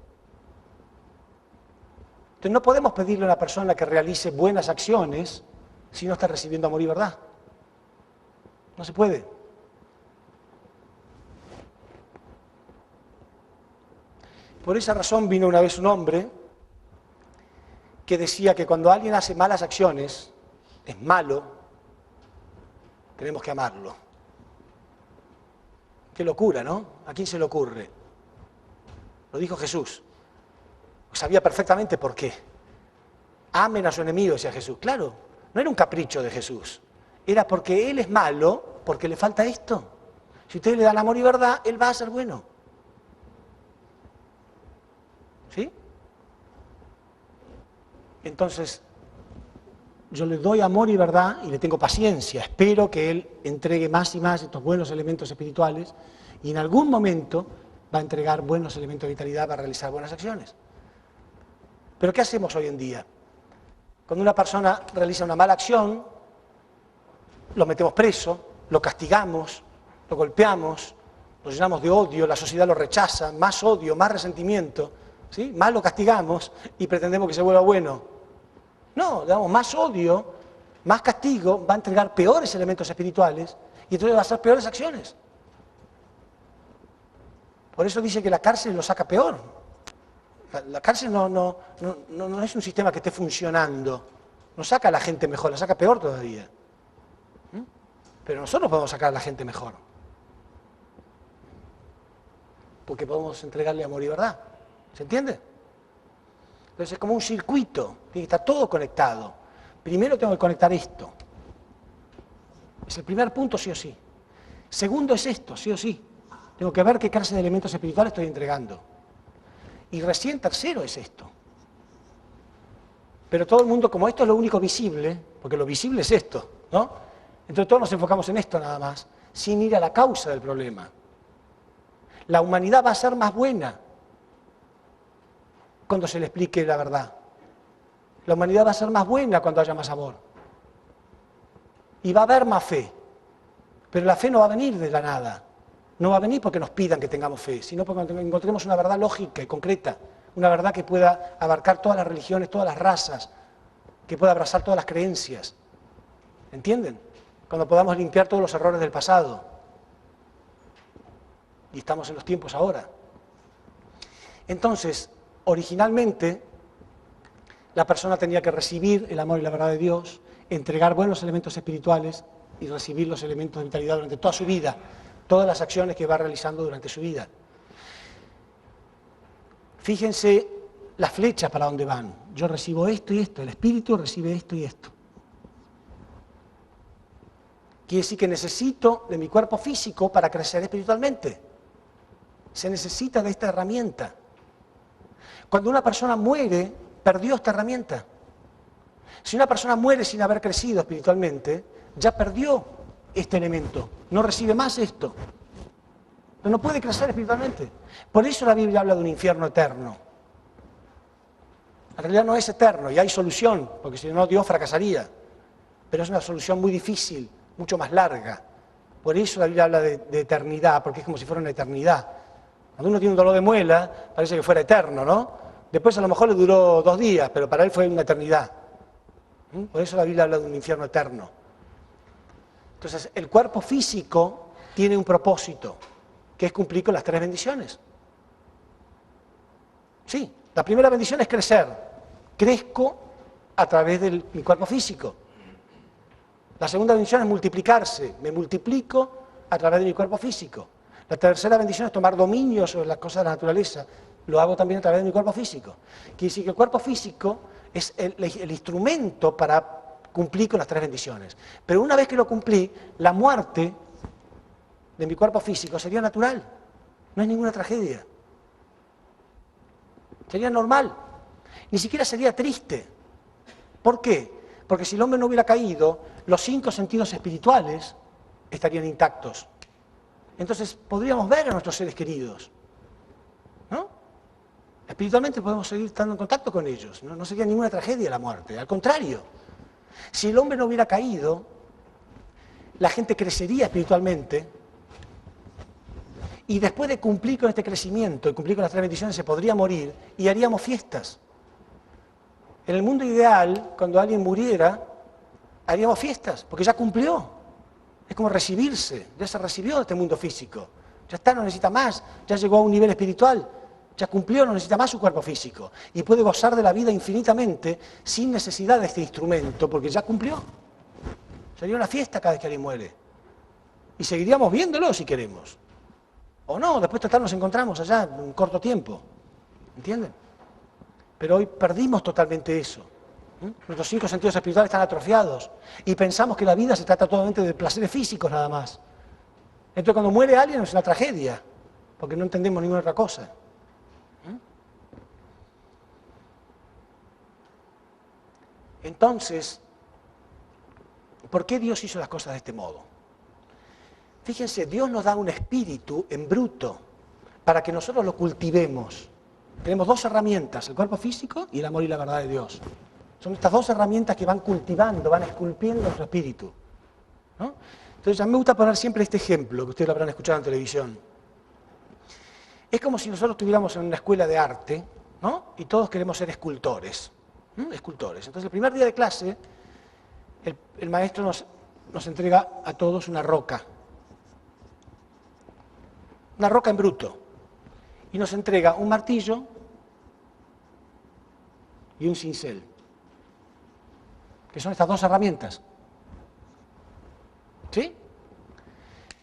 Entonces no podemos pedirle a una persona que realice buenas acciones si no está recibiendo amor y verdad. No se puede. Por esa razón vino una vez un hombre que decía que cuando alguien hace malas acciones, es malo, tenemos que amarlo. Qué locura, ¿no? ¿A quién se le ocurre? Lo dijo Jesús. Sabía perfectamente por qué. Amen a su enemigo, decía Jesús. Claro, no era un capricho de Jesús. Era porque él es malo, porque le falta esto. Si ustedes le dan amor y verdad, él va a ser bueno. ¿Sí? Entonces, yo le doy amor y verdad y le tengo paciencia. Espero que él entregue más y más estos buenos elementos espirituales y en algún momento va a entregar buenos elementos de vitalidad para realizar buenas acciones. Pero ¿qué hacemos hoy en día? Cuando una persona realiza una mala acción, lo metemos preso, lo castigamos, lo golpeamos, lo llenamos de odio, la sociedad lo rechaza, más odio, más resentimiento, ¿sí? Más lo castigamos y pretendemos que se vuelva bueno. No, le damos más odio, más castigo, va a entregar peores elementos espirituales y entonces va a hacer peores acciones. Por eso dice que la cárcel lo saca peor. La cárcel no es un sistema que esté funcionando, no saca a la gente mejor, la saca peor todavía. Pero nosotros podemos sacar a la gente mejor, porque podemos entregarle amor y verdad. ¿Se entiende? Entonces es como un circuito, tiene que estar todo conectado. Primero tengo que conectar esto. Es el primer punto, sí o sí. Segundo es esto, sí o sí. Tengo que ver qué clase de elementos espirituales estoy entregando. Y recién tercero es esto. Pero todo el mundo, como esto es lo único visible, porque lo visible es esto, ¿no? Entonces todos nos enfocamos en esto nada más, sin ir a la causa del problema. La humanidad va a ser más buena cuando se le explique la verdad. La humanidad va a ser más buena cuando haya más amor. Y va a haber más fe. Pero la fe no va a venir de la nada. No va a venir porque nos pidan que tengamos fe, sino porque encontremos una verdad lógica y concreta, una verdad que pueda abarcar todas las religiones, todas las razas, que pueda abrazar todas las creencias. ¿Entienden? Cuando podamos limpiar todos los errores del pasado. Y estamos en los tiempos ahora. Entonces, originalmente, la persona tenía que recibir el amor y la verdad de Dios, entregar buenos elementos espirituales y recibir los elementos de vitalidad durante toda su vida, todas las acciones que va realizando durante su vida. Fíjense las flechas para dónde van. Yo recibo esto y esto, el espíritu recibe esto y esto. Quiere decir que necesito de mi cuerpo físico para crecer espiritualmente. Se necesita de esta herramienta. Cuando una persona muere, perdió esta herramienta. Si una persona muere sin haber crecido espiritualmente, ya perdió este elemento, no recibe más esto. No puede crecer espiritualmente. Por eso la Biblia habla de un infierno eterno. En realidad no es eterno y hay solución, porque si no Dios fracasaría. Pero es una solución muy difícil, mucho más larga. Por eso la Biblia habla de eternidad, porque es como si fuera una eternidad. Cuando uno tiene un dolor de muela, parece que fuera eterno, ¿no? Después a lo mejor le duró 2 días, pero para él fue una eternidad. Por eso la Biblia habla de un infierno eterno. Entonces, el cuerpo físico tiene un propósito, que es cumplir con las 3 bendiciones. Sí, la primera bendición es crecer. Crezco a través de mi cuerpo físico. La segunda bendición es multiplicarse. Me multiplico a través de mi cuerpo físico. La tercera bendición es tomar dominio sobre las cosas de la naturaleza. Lo hago también a través de mi cuerpo físico. Quiere decir que el cuerpo físico es el instrumento para cumplir con las 3 bendiciones. Pero una vez que lo cumplí, la muerte de mi cuerpo físico sería natural. No es ninguna tragedia. Sería normal. Ni siquiera sería triste. ¿Por qué? Porque si el hombre no hubiera caído, los 5 sentidos espirituales estarían intactos. Entonces podríamos ver a nuestros seres queridos, ¿no? Espiritualmente podemos seguir estando en contacto con ellos, no sería ninguna tragedia la muerte, al contrario. Si el hombre no hubiera caído, la gente crecería espiritualmente y después de cumplir con este crecimiento y cumplir con las 3 bendiciones se podría morir y haríamos fiestas. En el mundo ideal, cuando alguien muriera, haríamos fiestas, porque ya cumplió. Es como recibirse, ya se recibió de este mundo físico. Ya está, no necesita más, ya llegó a un nivel espiritual, ya cumplió, no necesita más su cuerpo físico. Y puede gozar de la vida infinitamente sin necesidad de este instrumento, porque ya cumplió. Sería una fiesta cada vez que alguien muere. Y seguiríamos viéndolo si queremos. O no, después total nos encontramos allá en un corto tiempo. ¿Entienden? Pero hoy perdimos totalmente eso. Nuestros 5 sentidos espirituales están atrofiados y pensamos que la vida se trata totalmente de placeres físicos nada más. Entonces cuando muere alguien es una tragedia, porque no entendemos ninguna otra cosa. Entonces, ¿por qué Dios hizo las cosas de este modo? Fíjense, Dios nos da un espíritu en bruto para que nosotros lo cultivemos. Tenemos 2 herramientas, el cuerpo físico y el amor y la verdad de Dios. Son estas 2 herramientas que van cultivando, van esculpiendo nuestro espíritu, ¿no? Entonces a mí me gusta poner siempre este ejemplo, que ustedes lo habrán escuchado en televisión. Es como si nosotros estuviéramos en una escuela de arte, ¿no? Y todos queremos ser escultores, ¿no? Escultores. Entonces el primer día de clase, el maestro nos entrega a todos una roca en bruto, y nos entrega un martillo y un cincel, que son estas 2 herramientas. ¿Sí?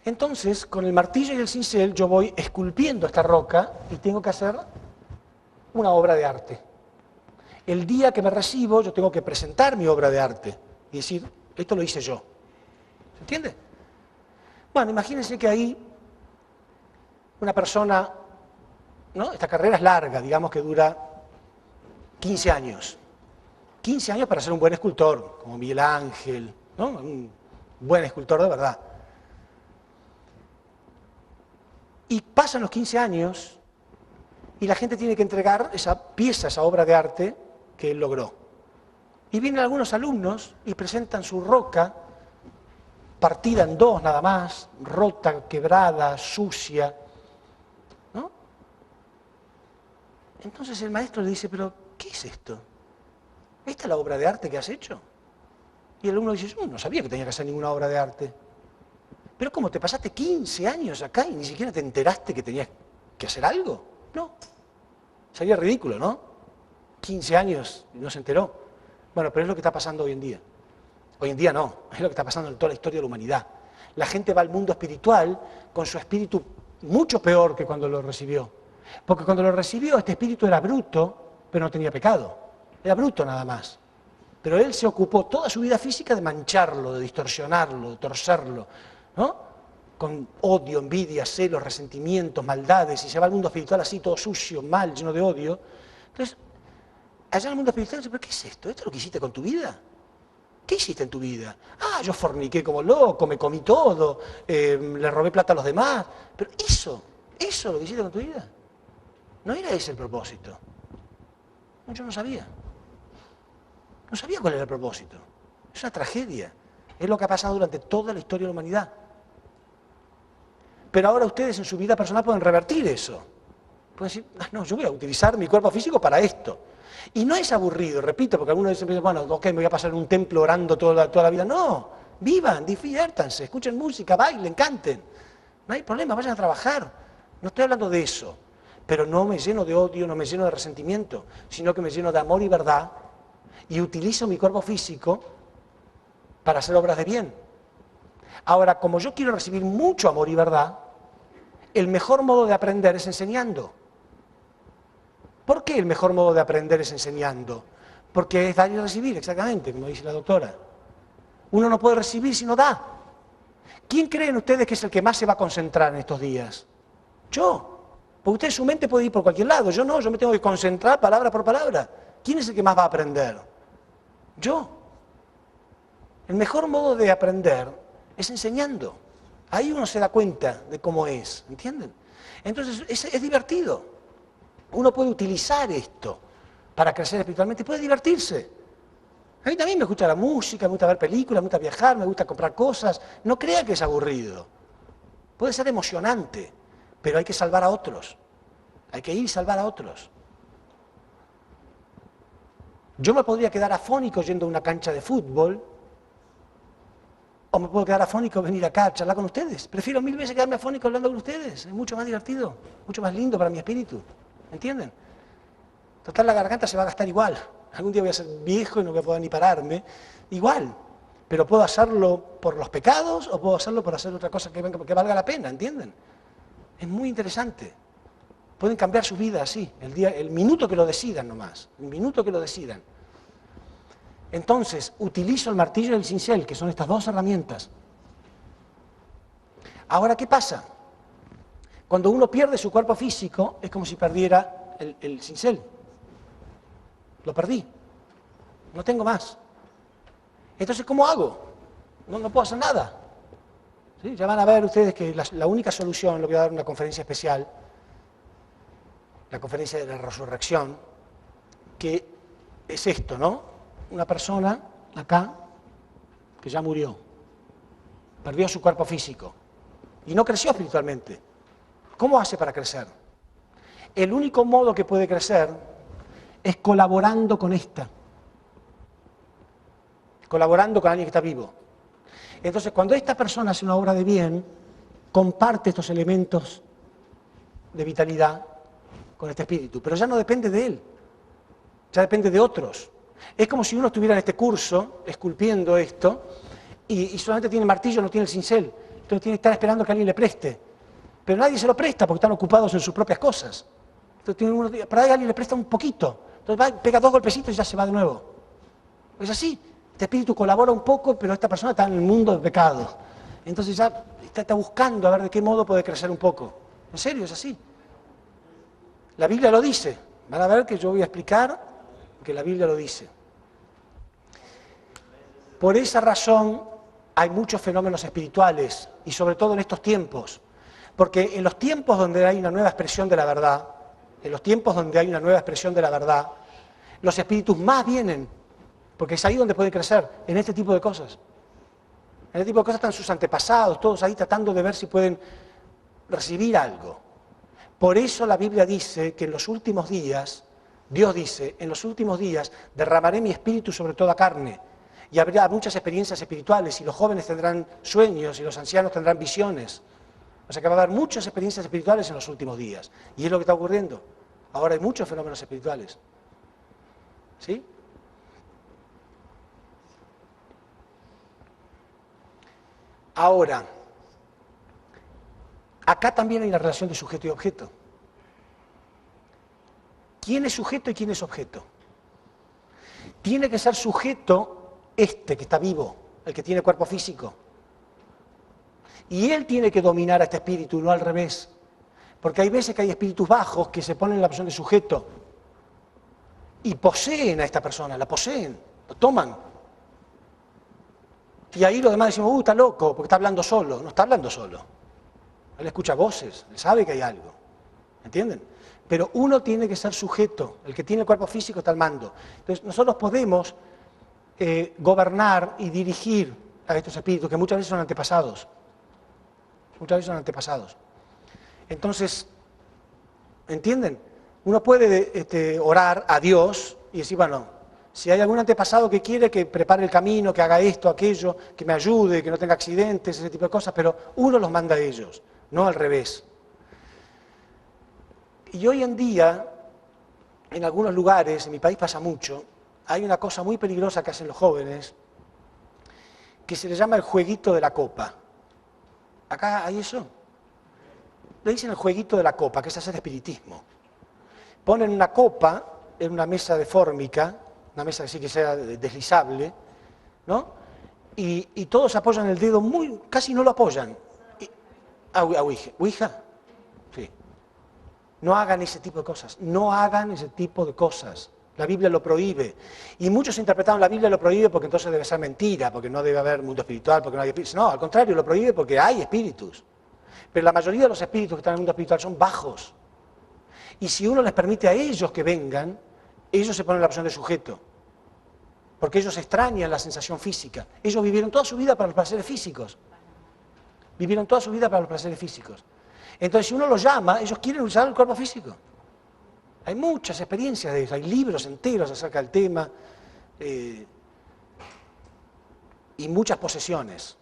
Entonces, con el martillo y el cincel yo voy esculpiendo esta roca y tengo que hacer una obra de arte. El día que me recibo yo tengo que presentar mi obra de arte y decir, esto lo hice yo. ¿Se entiende? Bueno, imagínense que ahí una persona, ¿no? Esta carrera es larga, digamos que dura 15 años. 15 años para ser un buen escultor, como Miguel Ángel, ¿no? Un buen escultor de verdad. Y pasan los 15 años y la gente tiene que entregar esa pieza, esa obra de arte que él logró. Y vienen algunos alumnos y presentan su roca, partida en 2 nada más, rota, quebrada, sucia, ¿no? Entonces el maestro le dice, pero ¿qué es esto? ¿Esta es la obra de arte que has hecho? Y el alumno dice, yo no sabía que tenía que hacer ninguna obra de arte. ¿Pero cómo, te pasaste 15 años acá y ni siquiera te enteraste que tenías que hacer algo? No. Sería ridículo, ¿no? 15 años y no se enteró. Bueno, pero es lo que está pasando hoy en día. Hoy en día no, es lo que está pasando en toda la historia de la humanidad. La gente va al mundo espiritual con su espíritu mucho peor que cuando lo recibió. Porque cuando lo recibió, este espíritu era bruto, pero no tenía pecado. Era bruto nada más. Pero él se ocupó toda su vida física de mancharlo, de distorsionarlo, de torcerlo, ¿no? Con odio, envidia, celos, resentimientos, maldades, y se va al mundo espiritual así, todo sucio, mal, lleno de odio. Entonces, allá en el mundo espiritual dice, ¿pero qué es esto? ¿Esto es lo que hiciste con tu vida? ¿Qué hiciste en tu vida? Ah, yo forniqué como loco, me comí todo, le robé plata a los demás. Pero eso es lo que hiciste con tu vida. No era ese el propósito. No, yo no sabía. No sabía cuál era el propósito. Es una tragedia. Es lo que ha pasado durante toda la historia de la humanidad. Pero ahora ustedes en su vida personal pueden revertir eso. Pueden decir, no, yo voy a utilizar mi cuerpo físico para esto. Y no es aburrido, repito, porque algunos dicen, bueno, ok, me voy a pasar en un templo orando toda la vida. No, vivan, diviértanse, escuchen música, bailen, canten. No hay problema, vayan a trabajar. No estoy hablando de eso. Pero no me lleno de odio, no me lleno de resentimiento, sino que me lleno de amor y verdad y utilizo mi cuerpo físico para hacer obras de bien. Ahora, como yo quiero recibir mucho amor y verdad, el mejor modo de aprender es enseñando. ¿Por qué el mejor modo de aprender es enseñando? Porque es dar y recibir, exactamente, como dice la doctora. Uno no puede recibir si no da. ¿Quién creen ustedes que es el que más se va a concentrar en estos días? Yo. Porque usted su mente puede ir por cualquier lado, yo no, yo me tengo que concentrar palabra por palabra. ¿Quién es el que más va a aprender? Yo. El mejor modo de aprender es enseñando. Ahí uno se da cuenta de cómo es, ¿entienden? Entonces es divertido. Uno puede utilizar esto para crecer espiritualmente, puede divertirse. A mí también me gusta la música, me gusta ver películas, me gusta viajar, me gusta comprar cosas. No crea que es aburrido. Puede ser emocionante, pero hay que salvar a otros. Hay que ir y salvar a otros. Yo me podría quedar afónico yendo a una cancha de fútbol, o me puedo quedar afónico venir acá a charlar con ustedes. Prefiero 1000 veces quedarme afónico hablando con ustedes. Es mucho más divertido, mucho más lindo para mi espíritu. ¿Entienden? Total, la garganta se va a gastar igual. Algún día voy a ser viejo y no voy a poder ni pararme. Igual. Pero puedo hacerlo por los pecados o puedo hacerlo por hacer otra cosa que valga la pena, ¿entienden? Es muy interesante. Pueden cambiar su vida así, el minuto que lo decidan nomás. El minuto que lo decidan. Entonces, utilizo el martillo y el cincel, que son estas dos herramientas. Ahora, ¿qué pasa? Cuando uno pierde su cuerpo físico, es como si perdiera el cincel. Lo perdí. No tengo más. Entonces, ¿cómo hago? No puedo hacer nada. ¿Sí? Ya van a ver ustedes que la única solución, lo voy a dar en una conferencia especial, la conferencia de la resurrección, que es esto, ¿no? Una persona acá que ya murió, perdió su cuerpo físico y no creció espiritualmente. ¿Cómo hace para crecer? El único modo que puede crecer es colaborando con colaborando con alguien que está vivo. Entonces, cuando esta persona hace una obra de bien, comparte estos elementos de vitalidad con este espíritu, pero ya no depende de él, ya depende de otros. Es como si uno estuviera en este curso, esculpiendo esto, y solamente tiene el martillo, no tiene el cincel. Entonces tiene que estar esperando que alguien le preste. Pero nadie se lo presta porque están ocupados en sus propias cosas. Entonces por ahí alguien le presta un poquito. Entonces pega 2 golpecitos y ya se va de nuevo. Es así. Este espíritu colabora un poco, pero esta persona está en el mundo del pecado. Entonces ya está buscando a ver de qué modo puede crecer un poco. En serio, es así. La Biblia lo dice. Van a ver que yo voy a explicar que la Biblia lo dice. Por esa razón hay muchos fenómenos espirituales, y sobre todo en estos tiempos, porque en los tiempos donde hay una nueva expresión de la verdad, los espíritus más vienen, porque es ahí donde pueden crecer, en este tipo de cosas. En este tipo de cosas están sus antepasados, todos ahí tratando de ver si pueden recibir algo. Por eso la Biblia dice que en los últimos días, Dios dice, en los últimos días derramaré mi espíritu sobre toda carne y habrá muchas experiencias espirituales y los jóvenes tendrán sueños y los ancianos tendrán visiones. O sea que va a haber muchas experiencias espirituales en los últimos días y es lo que está ocurriendo. Ahora hay muchos fenómenos espirituales. ¿Sí? Ahora, acá también hay una relación de sujeto y objeto. ¿Quién es sujeto y quién es objeto? Tiene que ser sujeto este que está vivo, el que tiene cuerpo físico. Y él tiene que dominar a este espíritu, no al revés. Porque hay veces que hay espíritus bajos que se ponen en la posición de sujeto y poseen a esta persona, la poseen, lo toman. Y ahí los demás decimos, está loco, porque está hablando solo. No está hablando solo. Él escucha voces, él sabe que hay algo. ¿Entienden? Pero uno tiene que ser sujeto, el que tiene el cuerpo físico está al mando. Entonces nosotros podemos gobernar y dirigir a estos espíritus, que muchas veces son antepasados. Entonces, ¿entienden? Uno puede orar a Dios y decir, bueno, si hay algún antepasado que quiere que prepare el camino, que haga esto, aquello, que me ayude, que no tenga accidentes, ese tipo de cosas, pero uno los manda a ellos, no al revés. Y hoy en día, en algunos lugares, en mi país pasa mucho, hay una cosa muy peligrosa que hacen los jóvenes, que se le llama el jueguito de la copa. ¿Acá hay eso? Le dicen el jueguito de la copa, que es hacer espiritismo. Ponen una copa en una mesa de fórmica, una mesa así que sea deslizable, ¿no? Y todos apoyan el dedo casi no lo apoyan. ¿A Ouija? Sí. No hagan ese tipo de cosas, no hagan ese tipo de cosas. La Biblia lo prohíbe. Y muchos interpretaron la Biblia lo prohíbe porque entonces debe ser mentira, porque no debe haber mundo espiritual, porque no hay espíritus. No, al contrario, lo prohíbe porque hay espíritus. Pero la mayoría de los espíritus que están en el mundo espiritual son bajos. Y si uno les permite a ellos que vengan, ellos se ponen en la posición de sujeto. Porque ellos extrañan la sensación física. Ellos vivieron toda su vida para los placeres físicos. Vivieron toda su vida para los placeres físicos. Entonces, si uno los llama, ellos quieren usar el cuerpo físico. Hay muchas experiencias de eso, hay libros enteros acerca del tema y muchas posesiones.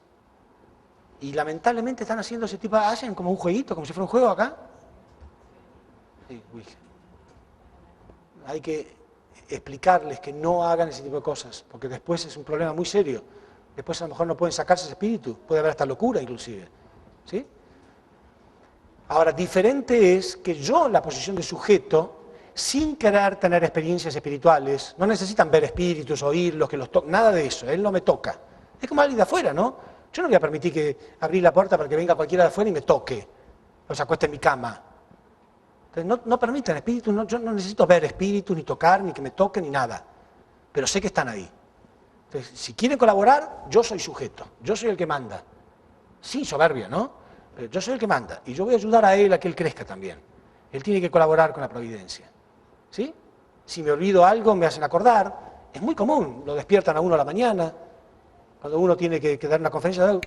Y lamentablemente están haciendo ese tipo, hacen como un jueguito, como si fuera un juego acá. Sí, hay que explicarles que no hagan ese tipo de cosas, porque después es un problema muy serio. Después a lo mejor no pueden sacarse ese espíritu, puede haber hasta locura inclusive. ¿Sí? Ahora, diferente es que yo en la posición de sujeto, sin querer tener experiencias espirituales, no necesitan ver espíritus, oírlos, que los toquen, nada de eso, él no me toca. Es como alguien de afuera, ¿no? Yo no voy a permitir que abrir la puerta para que venga cualquiera de afuera y me toque, o se acueste en mi cama. Entonces, no permitan espíritus, yo no necesito ver espíritus, ni tocar, ni que me toquen, ni nada. Pero sé que están ahí. Entonces, si quieren colaborar, yo soy sujeto, yo soy el que manda. Sí, soberbia, ¿no? Pero yo soy el que manda, y yo voy a ayudar a él a que él crezca también. Él tiene que colaborar con la providencia. ¿Sí? Si me olvido algo, me hacen acordar. Es muy común, lo despiertan a uno a la mañana, cuando uno tiene que dar una conferencia,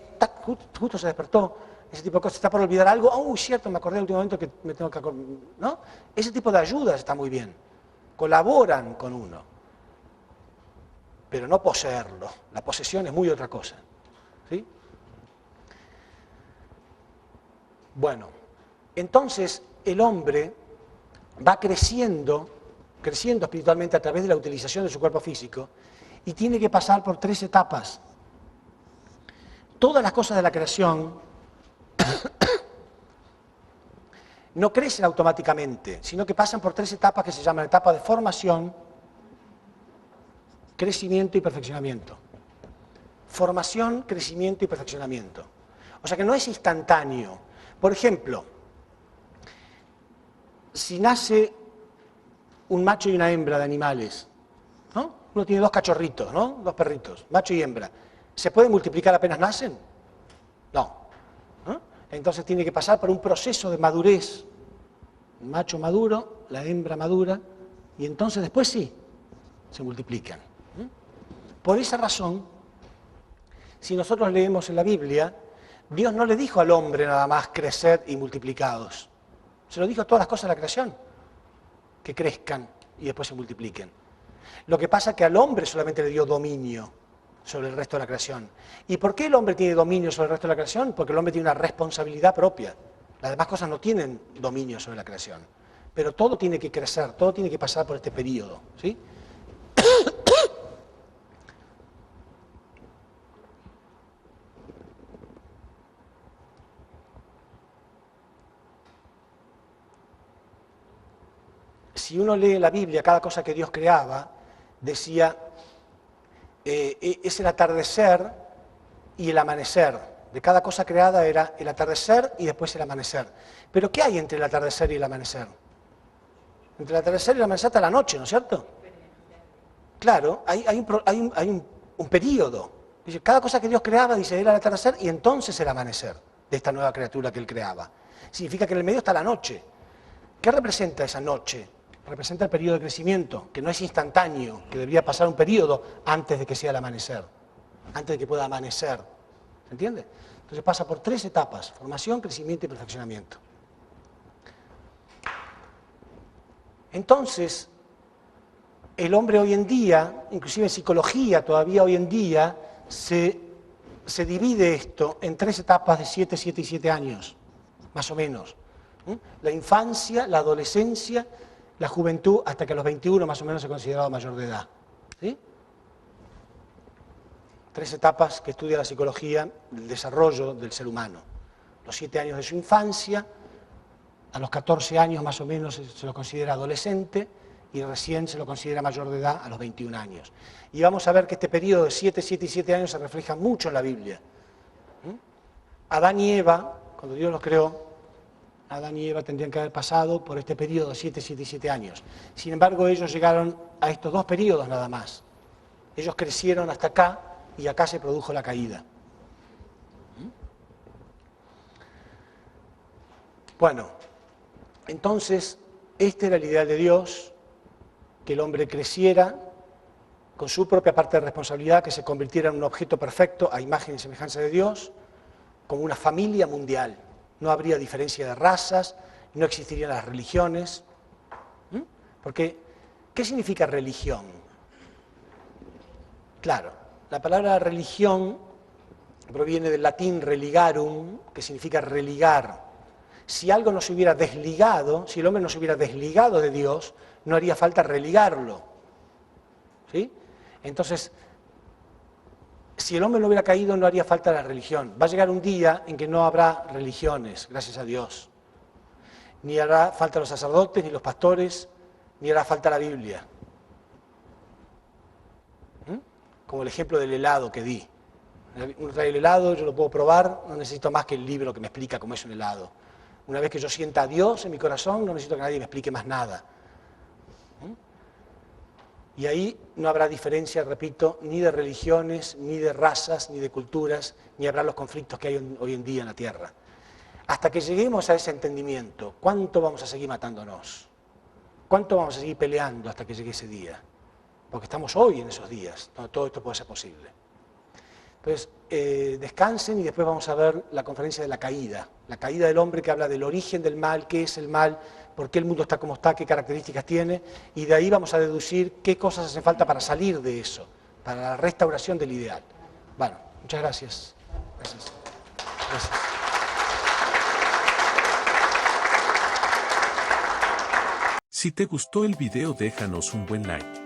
justo se despertó, ese tipo de cosas, está por olvidar algo, cierto, me acordé en el último momento que me tengo que acordar, ¿no? Ese tipo de ayudas está muy bien, colaboran con uno, pero no poseerlo, la posesión es muy otra cosa. ¿Sí? Bueno, entonces el hombre va creciendo espiritualmente a través de la utilización de su cuerpo físico y tiene que pasar por 3 etapas. Todas las cosas de la creación no crecen automáticamente, sino que pasan por 3 etapas que se llaman etapa de formación, crecimiento y perfeccionamiento. Formación, crecimiento y perfeccionamiento. O sea que no es instantáneo. Por ejemplo, si nace un macho y una hembra de animales, ¿no? Uno tiene 2 cachorritos, ¿no? 2 perritos, macho y hembra. ¿Se puede multiplicar apenas nacen? No. ¿No? Entonces tiene que pasar por un proceso de madurez. El macho maduro, la hembra madura, y entonces después sí, se multiplican. Por esa razón, si nosotros leemos en la Biblia, Dios no le dijo al hombre nada más crecer y multiplicados. Se lo dijo a todas las cosas de la creación, que crezcan y después se multipliquen. Lo que pasa es que al hombre solamente le dio dominio sobre el resto de la creación. ¿Y por qué el hombre tiene dominio sobre el resto de la creación? Porque el hombre tiene una responsabilidad propia. Las demás cosas no tienen dominio sobre la creación. Pero todo tiene que crecer, todo tiene que pasar por este periodo. ¿Sí? Si uno lee la Biblia, cada cosa que Dios creaba, decía, es el atardecer y el amanecer. De cada cosa creada era el atardecer y después el amanecer. Pero ¿qué hay entre el atardecer y el amanecer? Entre el atardecer y el amanecer está la noche, ¿no es cierto? Claro, hay un periodo. Dice, cada cosa que Dios creaba, dice, era el atardecer y entonces el amanecer de esta nueva criatura que Él creaba. Significa que en el medio está la noche. ¿Qué representa esa noche? Representa el periodo de crecimiento, que no es instantáneo, que debería pasar un periodo antes de que sea el amanecer, antes de que pueda amanecer. ¿Se entiende? Entonces pasa por 3 etapas, formación, crecimiento y perfeccionamiento. Entonces, el hombre hoy en día, inclusive en psicología todavía hoy en día, se divide esto en 3 etapas de 7, 7 y 7 años, más o menos. La infancia, la adolescencia, la juventud, hasta que a los 21 más o menos se consideraba mayor de edad. ¿Sí? 3 etapas que estudia la psicología del desarrollo del ser humano. Los 7 años de su infancia, a los 14 años más o menos se lo considera adolescente y recién se lo considera mayor de edad a los 21 años. Y vamos a ver que este periodo de 7, 7 y 7 años se refleja mucho en la Biblia. Adán y Eva, cuando Dios los creó, Adán y Eva tendrían que haber pasado por este periodo de 7, 7 y 7 años. Sin embargo, ellos llegaron a estos 2 periodos nada más. Ellos crecieron hasta acá y acá se produjo la caída. Bueno, entonces, este era el ideal de Dios, que el hombre creciera con su propia parte de responsabilidad, que se convirtiera en un objeto perfecto a imagen y semejanza de Dios, como una familia mundial. No habría diferencia de razas, no existirían las religiones. Porque, ¿qué significa religión? Claro, la palabra religión proviene del latín religarum, que significa religar. Si algo no se hubiera desligado, si el hombre no se hubiera desligado de Dios, no haría falta religarlo. ¿Sí? Entonces, si el hombre no hubiera caído, no haría falta la religión. Va a llegar un día en que no habrá religiones, gracias a Dios. Ni hará falta los sacerdotes, ni los pastores, ni hará falta la Biblia. Como el ejemplo del helado que di. Uno trae el helado, yo lo puedo probar, no necesito más que el libro que me explica cómo es un helado. Una vez que yo sienta a Dios en mi corazón, no necesito que nadie me explique más nada. Y ahí no habrá diferencia, repito, ni de religiones, ni de razas, ni de culturas, ni habrá los conflictos que hay hoy en día en la Tierra. Hasta que lleguemos a ese entendimiento, ¿cuánto vamos a seguir matándonos? ¿Cuánto vamos a seguir peleando hasta que llegue ese día? Porque estamos hoy en esos días, donde todo esto puede ser posible. Entonces, descansen y después vamos a ver la conferencia de la caída del hombre, que habla del origen del mal, qué es el mal, por qué el mundo está como está, qué características tiene, y de ahí vamos a deducir qué cosas hacen falta para salir de eso, para la restauración del ideal. Bueno, muchas gracias. Gracias. Si te gustó el video, déjanos un buen like.